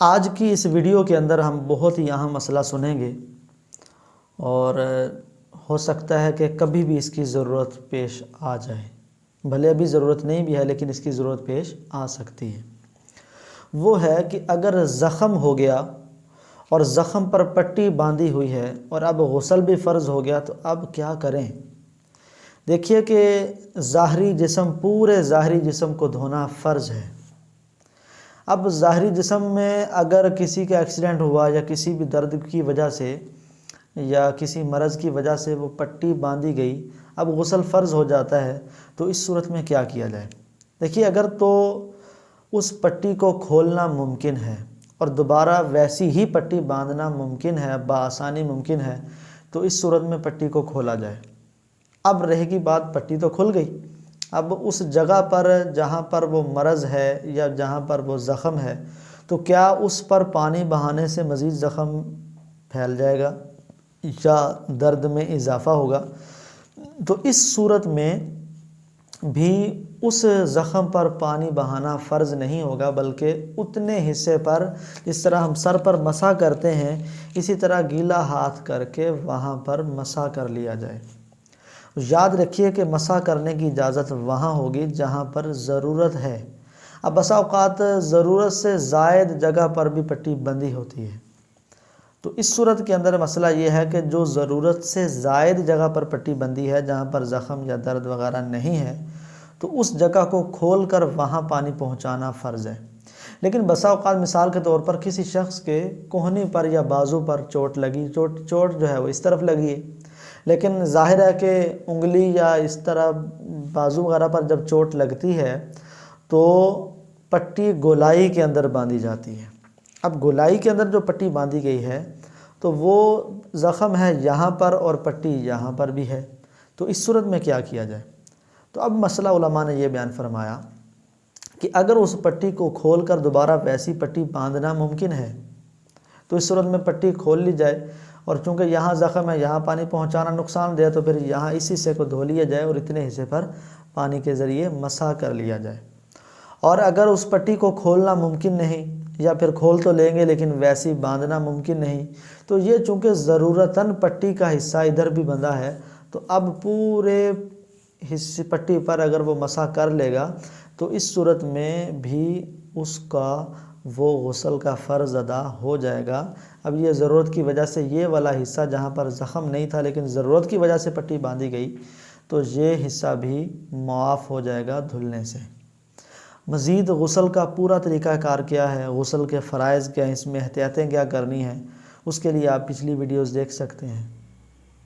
آج کی اس ویڈیو کے اندر ہم بہت ہی اہم مسئلہ سنیں گے اور ہو سکتا ہے کہ کبھی بھی اس کی ضرورت پیش آ جائے، بھلے ابھی ضرورت نہیں بھی ہے لیکن اس کی ضرورت پیش آ سکتی ہے۔ وہ ہے کہ اگر زخم ہو گیا اور زخم پر پٹی باندھی ہوئی ہے اور اب غسل بھی فرض ہو گیا تو اب کیا کریں؟ دیکھیے کہ پورے ظاہری جسم کو دھونا فرض ہے۔ اب ظاہری جسم میں اگر کسی کا ایکسیڈنٹ ہوا یا کسی بھی درد کی وجہ سے یا کسی مرض کی وجہ سے وہ پٹی باندھی گئی، اب غسل فرض ہو جاتا ہے تو اس صورت میں کیا کیا جائے؟ دیکھیے اگر تو اس پٹی کو کھولنا ممکن ہے اور دوبارہ ویسی ہی پٹی باندھنا ممکن ہے، بآسانی ممکن ہے، تو اس صورت میں پٹی کو کھولا جائے۔ اب رہے گی بات، پٹی تو کھل گئی، اب اس جگہ پر جہاں پر وہ مرض ہے یا جہاں پر وہ زخم ہے تو کیا اس پر پانی بہانے سے مزید زخم پھیل جائے گا یا درد میں اضافہ ہوگا؟ تو اس صورت میں بھی اس زخم پر پانی بہانا فرض نہیں ہوگا، بلکہ اتنے حصے پر جس طرح ہم سر پر مسح کرتے ہیں اسی طرح گیلا ہاتھ کر کے وہاں پر مسح کر لیا جائے۔ یاد رکھیے کہ مسح کرنے کی اجازت وہاں ہوگی جہاں پر ضرورت ہے۔ اب بسا اوقات ضرورت سے زائد جگہ پر بھی پٹی بندھی ہوتی ہے، تو اس صورت کے اندر مسئلہ یہ ہے کہ جو ضرورت سے زائد جگہ پر پٹی بندھی ہے جہاں پر زخم یا درد وغیرہ نہیں ہے تو اس جگہ کو کھول کر وہاں پانی پہنچانا فرض ہے۔ لیکن بسا اوقات مثال کے طور پر کسی شخص کے کہنی پر یا بازو پر چوٹ لگی، چوٹ جو ہے وہ اس طرف لگی ہے، لیکن ظاہر ہے کہ انگلی یا اس طرح بازو وغیرہ پر جب چوٹ لگتی ہے تو پٹی گولائی کے اندر باندھی جاتی ہے۔ اب گولائی کے اندر جو پٹی باندھی گئی ہے تو وہ زخم ہے یہاں پر اور پٹی یہاں پر بھی ہے، تو اس صورت میں کیا کیا جائے؟ تو اب مسئلہ علماء نے یہ بیان فرمایا کہ اگر اس پٹی کو کھول کر دوبارہ ویسی پٹی باندھنا ممکن ہے تو اس صورت میں پٹی کھول لی جائے، اور چونکہ یہاں زخم ہے یہاں پانی پہنچانا نقصان دہ ہے تو پھر یہاں اس حصے کو دھو لیا جائے اور اتنے حصے پر پانی کے ذریعے مسح کر لیا جائے۔ اور اگر اس پٹی کو کھولنا ممکن نہیں یا پھر کھول تو لیں گے لیکن ویسی باندھنا ممکن نہیں تو یہ چونکہ ضرورتاً پٹی کا حصہ ادھر بھی بندھا ہے تو اب پورے حصے پٹی پر اگر وہ مسح کر لے گا تو اس صورت میں بھی اس کا وہ غسل کا فرض ادا ہو جائے گا۔ اب یہ ضرورت کی وجہ سے یہ والا حصہ جہاں پر زخم نہیں تھا لیکن ضرورت کی وجہ سے پٹی باندھی گئی تو یہ حصہ بھی معاف ہو جائے گا دھلنے سے۔ مزید غسل کا پورا طریقہ کار کیا ہے، غسل کے فرائض کیا ہیں، اس میں احتیاطیں کیا کرنی ہیں، اس کے لیے آپ پچھلی ویڈیوز دیکھ سکتے ہیں۔